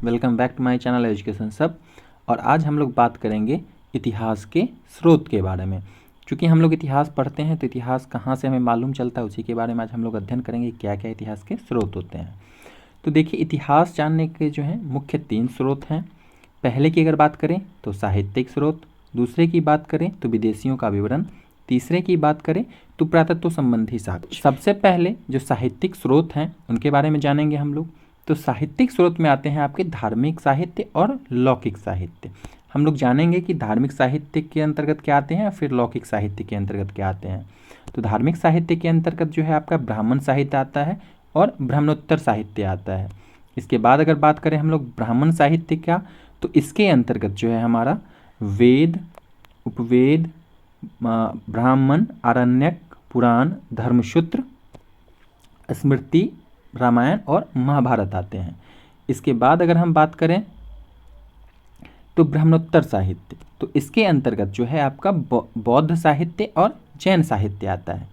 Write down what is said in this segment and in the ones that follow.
Welcome back to my channel education सब। और आज हम लोग बात करेंगे इतिहास के स्रोत के बारे में। क्योंकि हम लोग इतिहास पढ़ते हैं तो इतिहास कहाँ से हमें मालूम चलता है उसी के बारे में आज हम लोग अध्ययन करेंगे क्या क्या इतिहास के स्रोत होते हैं। तो देखिए, इतिहास जानने के जो हैं मुख्य 3 स्रोत हैं। पहले की अगर बात करें तो साहित्यिक स्रोत, दूसरे की बात करें तो विदेशियों का विवरण, तीसरे की बात करें तो पुरातत्व संबंधी साक्ष्य। सबसे पहले जो साहित्यिक स्रोत हैं उनके बारे में जानेंगे हम लोग। तो साहित्यिक स्रोत में आते हैं आपके धार्मिक साहित्य और लौकिक साहित्य। हम लोग जानेंगे कि धार्मिक साहित्य के अंतर्गत क्या आते हैं, फिर लौकिक साहित्य के अंतर्गत क्या आते हैं। तो धार्मिक साहित्य के अंतर्गत जो है आपका ब्राह्मण साहित्य आता है और ब्राह्मणोत्तर साहित्य आता है। इसके बाद अगर बात करें हम लोग ब्राह्मण साहित्य का, तो इसके अंतर्गत जो है हमारा वेद, उपवेद, ब्राह्मण, आरण्यक, पुराण, धर्मसूत्र, स्मृति, रामायण और महाभारत आते हैं। इसके बाद अगर हम बात करें तो ब्राह्मणोत्तर साहित्य, तो इसके अंतर्गत जो है आपका बौद्ध साहित्य और जैन साहित्य आता है।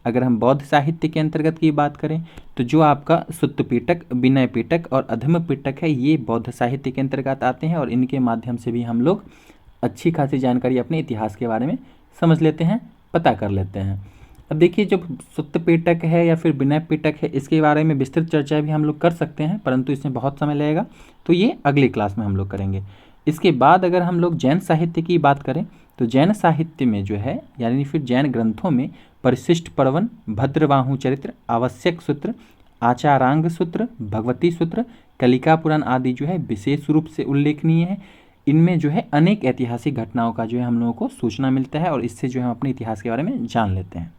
अगर हम बौद्ध साहित्य के अंतर्गत की बात करें तो जो आपका सुत्त पिटक, विनय पिटक और अधम पिटक है, ये बौद्ध साहित्य के अंतर्गत आते हैं और इनके माध्यम से भी हम लोग अच्छी खासी जानकारी अपने इतिहास के बारे में समझ लेते हैं, पता कर लेते हैं। अब देखिए, जो सुत्त पिटक है या फिर विनय पिटक है, इसके बारे में विस्तृत चर्चा भी हम लोग कर सकते हैं, परंतु इसमें बहुत समय लगेगा, तो ये अगली क्लास में हम लोग करेंगे। इसके बाद अगर हम लोग जैन साहित्य की बात करें तो जैन साहित्य में जो है यानी फिर जैन ग्रंथों में परिशिष्ट पर्वन, भद्रबाहु चरित्र, आवश्यक सूत्र, आचारांग सूत्र, भगवती सूत्र, कलिका पुराण आदि जो है विशेष रूप से उल्लेखनीय है। इनमें जो है अनेक ऐतिहासिक घटनाओं का जो है हम लोगों को सूचना मिलता है और इससे जो है हम अपने इतिहास के बारे में जान लेते हैं।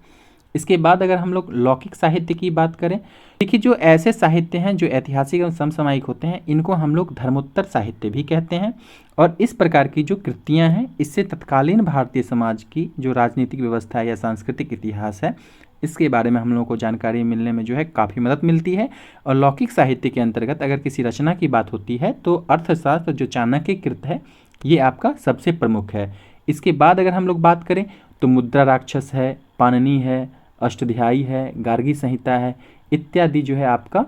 इसके बाद अगर हम लोग लौकिक साहित्य की बात करें, देखिए जो ऐसे साहित्य हैं जो ऐतिहासिक एवं समसामयिक होते हैं, इनको हम लोग धर्मोत्तर साहित्य भी कहते हैं। और इस प्रकार की जो कृतियां हैं, इससे तत्कालीन भारतीय समाज की जो राजनीतिक व्यवस्था या सांस्कृतिक इतिहास है, इसके बारे में हम लोगों को जानकारी मिलने में जो है काफ़ी मदद मिलती है। और लौकिक साहित्य के अंतर्गत अगर किसी रचना की बात होती है तो अर्थशास्त्र जो चाणक्य कृत है, ये आपका सबसे प्रमुख है। इसके बाद अगर हम लोग बात करें तो मुद्रा राक्षस है, पाणिनि है, अष्टाध्यायी है, गार्गी संहिता है, इत्यादि जो है आपका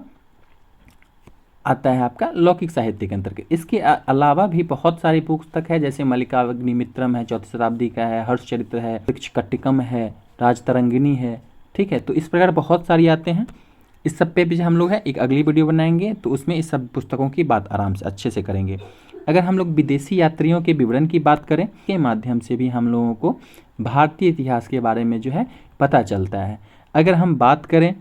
आता है आपका लौकिक साहित्य के अंतर्गत। इसके अलावा भी बहुत सारी पुस्तक है, जैसे मल्लिकाग्निमित्रम है, 4वीं शताब्दी का है, हर्षचरित्र है, वृक्षकट्टिकम है, राजतरंगिणी है, ठीक है। तो इस प्रकार बहुत सारी आते हैं। इस सब पे भी हम लोग है एक अगली वीडियो बनाएंगे, तो उसमें इस सब पुस्तकों की बात आराम से अच्छे से करेंगे। अगर हम लोग विदेशी यात्रियों के विवरण की बात करें, के माध्यम से भी हम लोगों को भारतीय इतिहास के बारे में जो है पता चलता है। अगर हम बात करें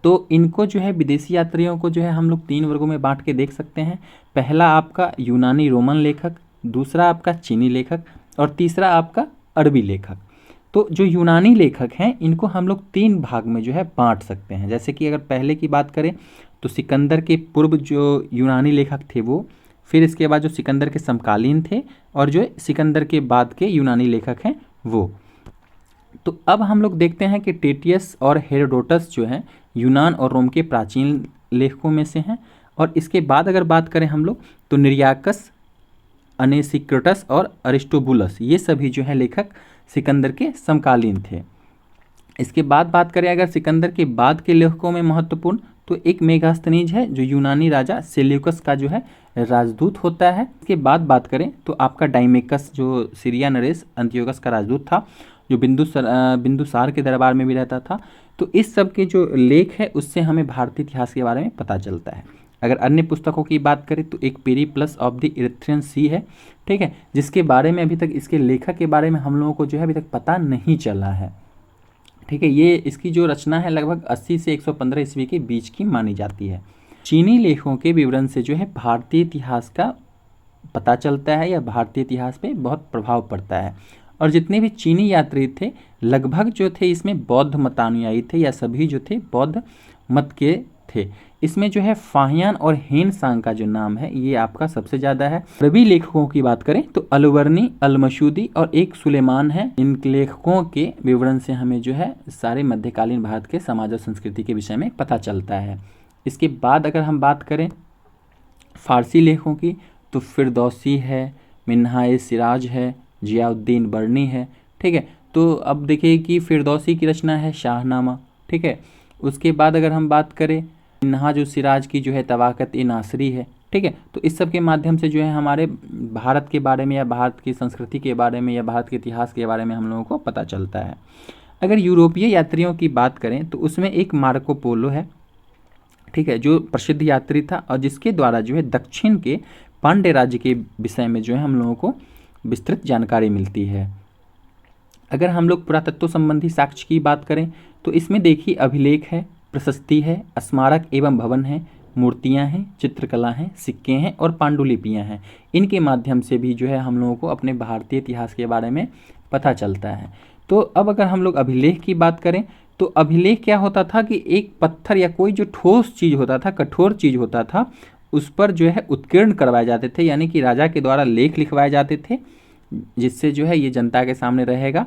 तो इनको जो है विदेशी यात्रियों को जो है हम लोग 3 वर्गों में बांट के देख सकते हैं। पहला आपका यूनानी रोमन लेखक, दूसरा आपका चीनी लेखक और तीसरा आपका अरबी लेखक। तो जो यूनानी लेखक हैं इनको हम लोग 3 भाग में जो है बांट सकते हैं। जैसे कि अगर पहले की बात करें तो सिकंदर के पूर्व जो यूनानी लेखक थे वो, फिर इसके बाद जो सिकंदर के समकालीन थे और जो सिकंदर के बाद के यूनानी लेखक हैं वो। तो अब हम लोग देखते हैं कि टेटियस और हेरोडोटस जो हैं यूनान और रोम के प्राचीन लेखकों में से हैं। और इसके बाद अगर बात करें हम लोग तो निर्याकस, अनेसिक्रोटस और अरिस्टोबुलस, ये सभी जो है लेखक सिकंदर के समकालीन थे। इसके बाद बात करें अगर सिकंदर के बाद के लेखकों में महत्वपूर्ण, तो एक मेगास्थनीज है जो यूनानी राजा सेल्यूकस का जो है राजदूत होता है। इसके बाद बात करें तो आपका डाइमेकस जो सीरिया नरेस अंतियोकस का राजदूत था, जो बिंदुसार के दरबार में भी रहता था। तो इस सब के जो लेख है उससे हमें भारतीय इतिहास के बारे में पता चलता है। अगर अन्य पुस्तकों की बात करें तो एक पेरिप्लस ऑफ द इरिथ्रियन सी है, ठीक है, जिसके बारे में अभी तक इसके लेखक के बारे में हम लोगों को जो है अभी तक पता नहीं चला है, ठीक है। ये इसकी जो रचना है लगभग 80 से 115 ईस्वी के बीच की मानी जाती है। चीनी लेखों के विवरण से जो है भारतीय इतिहास का पता चलता है या भारतीय इतिहास पे बहुत प्रभाव पड़ता है। और जितने भी चीनी यात्री थे लगभग जो थे इसमें बौद्ध मतानुयायी थे या सभी जो थे बौद्ध मत के थे। इसमें जो है फाहियान और हेन सांग का जो नाम है ये आपका सबसे ज़्यादा है। अरबी लेखकों की बात करें तो अलवर्नी, अलमशूदी और एक सुलेमान है। इन लेखकों के विवरण से हमें जो है सारे मध्यकालीन भारत के समाज और संस्कृति के विषय में पता चलता है। इसके बाद अगर हम बात करें फारसी लेखों की तो फिरदौसी है, मिन्हाए सिराज है, जियाउद्दीन बर्नी है, ठीक है। तो अब देखिए कि फिरदौसी की रचना है शाहनामा, ठीक है। उसके बाद अगर हम बात करें मिन्हाज जो सिराज की जो है तवाक़त-ए-नासरी है, ठीक है। तो इस सब के माध्यम से जो है हमारे भारत के बारे में या भारत की संस्कृति के बारे में या भारत के इतिहास के बारे में हम लोगों को पता चलता है। अगर यूरोपीय यात्रियों की बात करें तो उसमें एक मार्को पोलो है, ठीक है, जो प्रसिद्ध यात्री था और जिसके द्वारा जो है दक्षिण के पांड्य राज्य के विषय में जो है हम लोगों को विस्तृत जानकारी मिलती है। अगर हम लोग पुरातत्व संबंधी साक्ष्य की बात करें तो इसमें देखिए अभिलेख है, प्रशस्ति है, स्मारक एवं भवन है, मूर्तियां हैं, चित्रकला हैं, सिक्के हैं और पांडुलिपियां हैं। इनके माध्यम से भी जो है हम लोगों को अपने भारतीय इतिहास के बारे में पता चलता है। तो अब अगर हम लोग अभिलेख की बात करें तो अभिलेख क्या होता था कि एक पत्थर या कोई जो ठोस चीज़ होता था, कठोर चीज़ होता था, उस पर जो है उत्कीर्ण करवाए जाते थे, यानी कि राजा के द्वारा लेख लिखवाए जाते थे, जिससे जो है ये जनता के सामने रहेगा।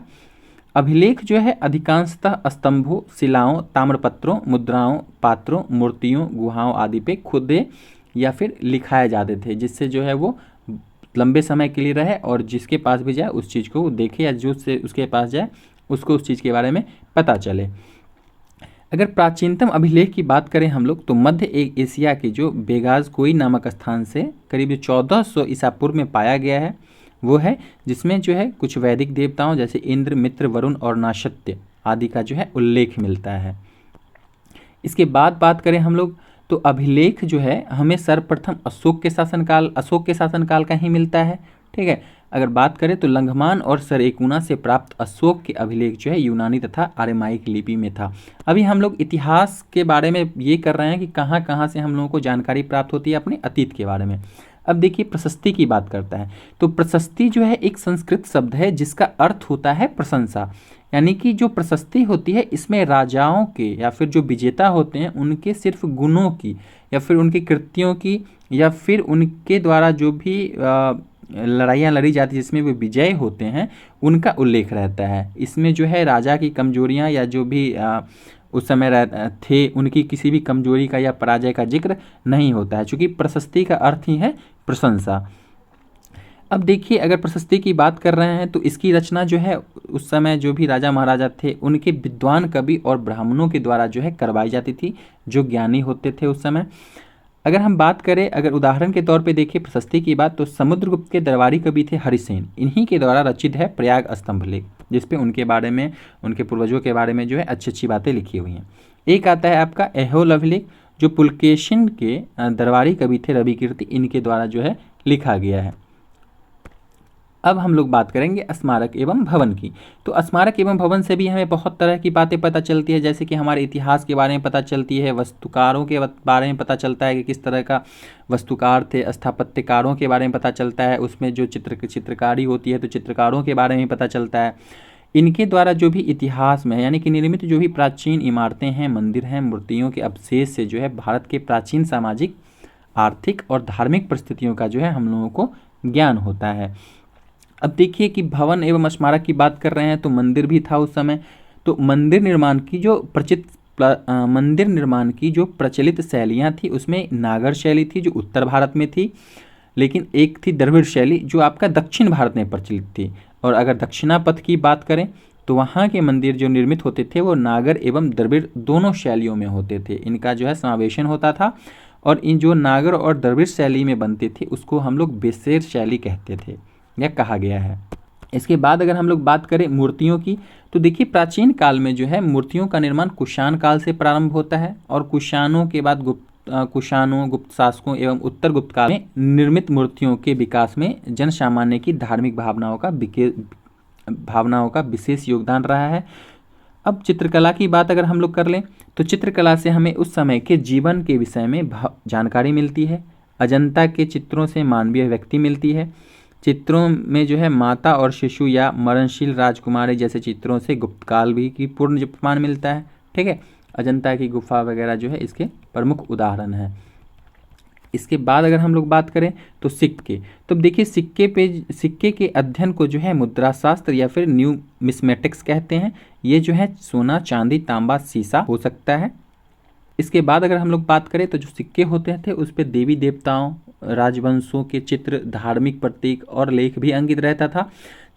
अभिलेख जो है अधिकांशतः स्तंभों, शिलाओं, ताम्रपत्रों, मुद्राओं, पात्रों, मूर्तियों, गुहाओं आदि पे खुदे या फिर लिखाए जाते थे, जिससे जो है वो लंबे समय के लिए रहे और जिसके पास भी जाए उस चीज़ को देखे या जो से उसके पास जाए उसको उस चीज़ के बारे में पता चले। अगर प्राचीनतम अभिलेख की बात करें हम लोग तो मध्य एशिया के जो बेगाज़कोई नामक स्थान से करीब 1400 ईसा पूर्व में पाया गया है वो है, जिसमें जो है कुछ वैदिक देवताओं जैसे इंद्र, मित्र, वरुण और नाशत्य आदि का जो है उल्लेख मिलता है। इसके बाद बात करें हम लोग तो अभिलेख जो है हमें सर्वप्रथम अशोक के शासनकाल का ही मिलता है, ठीक है। अगर बात करें तो लंघमान और सरेकुना से प्राप्त अशोक के अभिलेख जो है यूनानी तथा आरामाइक लिपि में था। अभी हम लोग इतिहास के बारे में ये कर रहे हैं कि कहाँ कहाँ से हम लोगों को जानकारी प्राप्त होती है अपने अतीत के बारे में। अब देखिए प्रशस्ति की बात करता है तो प्रशस्ति जो है एक संस्कृत शब्द है जिसका अर्थ होता है प्रशंसा, यानी कि जो प्रशस्ति होती है इसमें राजाओं के या फिर जो विजेता होते हैं उनके सिर्फ गुणों की या फिर उनकी कृतियों की या फिर उनके द्वारा जो भी लड़ाइयाँ लड़ी जाती है जिसमें वे विजय होते हैं उनका उल्लेख रहता है। इसमें जो है राजा की कमजोरियाँ या जो भी उस समय थे उनकी किसी भी कमजोरी का या पराजय का जिक्र नहीं होता है, क्योंकि प्रशस्ति का अर्थ ही है प्रशंसा। अब देखिए अगर प्रशस्ति की बात कर रहे हैं तो इसकी रचना जो है उस समय जो भी राजा महाराजा थे उनके विद्वान कवि और ब्राह्मणों के द्वारा जो है करवाई जाती थी, जो ज्ञानी होते थे उस समय। अगर हम बात करें, अगर उदाहरण के तौर पे देखें प्रशस्ति की बात तो समुद्रगुप्त के दरबारी कवि थे हरिसेन, इन्हीं के द्वारा रचित है प्रयाग स्तंभ लेख, जिसपे उनके बारे में, उनके पूर्वजों के बारे में जो है अच्छी अच्छी बातें लिखी हुई हैं। एक आता है आपका ऐहोल अभिलेख, जो पुलकेशिन के दरबारी कवि थे रविकीर्ति, इनके द्वारा जो है लिखा गया है। अब हम लोग बात करेंगे स्मारक एवं भवन की। तो स्मारक एवं भवन से भी हमें बहुत तरह की बातें पता चलती है, जैसे कि हमारे इतिहास के बारे में पता चलती है, वस्तुकारों के बारे में पता चलता है कि किस तरह का वस्तुकार थे, स्थापत्यकारों के बारे में पता चलता है, उसमें जो चित्रकारी होती है तो चित्रकारों के बारे में पता चलता है। इनके द्वारा जो भी इतिहास में है यानी कि निर्मित जो भी प्राचीन इमारतें हैं, मंदिर हैं, मूर्तियों के अवशेष से जो है भारत के प्राचीन सामाजिक, आर्थिक और धार्मिक परिस्थितियों का जो है हम लोगों को ज्ञान होता है। अब देखिए कि भवन एवं स्मारक की बात कर रहे हैं तो मंदिर भी था उस समय। तो मंदिर निर्माण की जो प्रचलित शैलियाँ थी उसमें नागर शैली थी जो उत्तर भारत में थी, लेकिन एक थी द्रविड़ शैली जो आपका दक्षिण भारत में प्रचलित थी। और अगर दक्षिणापथ की बात करें तो वहाँ के मंदिर जो निर्मित होते थे वो नागर एवं द्रविड़ दोनों शैलियों में होते थे, इनका जो है समावेशन होता था। और इन जो नागर और द्रविड़ शैली में बनते थे उसको हम लोग बेसेर शैली कहते थे या कहा गया है। इसके बाद अगर हम लोग बात करें मूर्तियों की तो देखिए प्राचीन काल में जो है मूर्तियों का निर्माण कुषाण काल से प्रारंभ होता है और कुषाणों के बाद कुषाणों, गुप्त शासकों एवं उत्तर गुप्त काल में निर्मित मूर्तियों के विकास में जन सामान्य की धार्मिक भावनाओं का विशेष योगदान रहा है। अब चित्रकला की बात अगर हम लोग कर लें तो चित्रकला से हमें उस समय के जीवन के विषय में जानकारी मिलती है। अजंता के चित्रों से मानवीय व्यक्ति मिलती है। चित्रों में जो है माता और शिशु या मरणशील राजकुमारी जैसे चित्रों से गुप्तकाल भी की पूर्ण प्रमाण मिलता है, ठीक है। अजंता की गुफा वगैरह जो है इसके प्रमुख उदाहरण है। इसके बाद अगर हम लोग बात करें तो सिक्के, तो देखिए सिक्के के अध्ययन को जो है मुद्रा शास्त्र या फिर न्यूमिस्मेटिक्स कहते हैं। ये जो है सोना, चांदी, तांबा, सीसा हो सकता है। इसके बाद अगर हम लोग बात करें तो जो सिक्के होते थे उस पर देवी देवताओं, राजवंशों के चित्र, धार्मिक प्रतीक और लेख भी अंकित रहता था,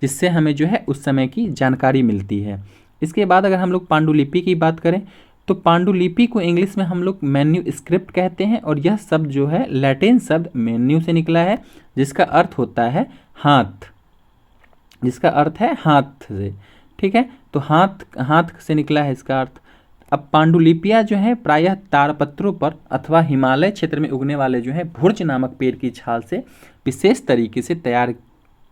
जिससे हमें जो है उस समय की जानकारी मिलती है। इसके बाद अगर हम लोग पांडुलिपि की बात करें तो पांडुलिपि को इंग्लिश में हम लोग मेन्यू स्क्रिप्ट कहते हैं, और यह शब्द जो है लैटिन शब्द मेन्यू से निकला है, जिसका अर्थ होता है हाथ, जिसका अर्थ है हाथ से। ठीक है, तो हाथ, हाथ से निकला है इसका अर्थ। अब पांडुलिपियाँ जो है प्रायः ताड़पत्रों पर अथवा हिमालय क्षेत्र में उगने वाले जो है भुर्ज नामक पेड़ की छाल से विशेष तरीके से तैयार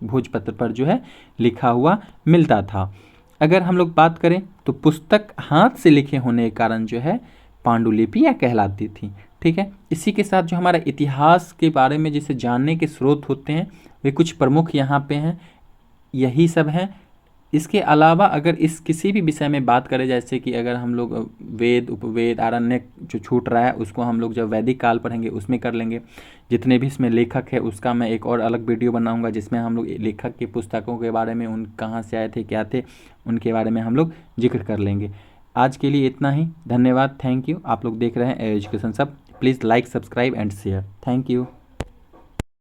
भोजपत्र पर जो है लिखा हुआ मिलता था। अगर हम लोग बात करें तो पुस्तक हाथ से लिखे होने के कारण जो है पांडुलिपियाँ कहलाती थी। ठीक है, इसी के साथ जो हमारा इतिहास के बारे में जिसे जानने के स्रोत होते हैं वे कुछ प्रमुख यहाँ पे हैं, यही सब हैं। इसके अलावा अगर इस किसी भी विषय में बात करें, जैसे कि अगर हम लोग वेद, उपवेद, आरण्यक जो छूट रहा है उसको हम लोग जब वैदिक काल पढ़ेंगे उसमें कर लेंगे। जितने भी इसमें लेखक है उसका मैं एक और अलग वीडियो बनाऊंगा, जिसमें हम लोग लेखक की पुस्तकों के बारे में, उन कहाँ से आए थे, क्या थे, उनके बारे में हम लोग जिक्र कर लेंगे। आज के लिए इतना ही, धन्यवाद, थैंक यू। आप लोग देख रहे हैं एजुकेशन सब। Please like, subscribe and share. Thank you.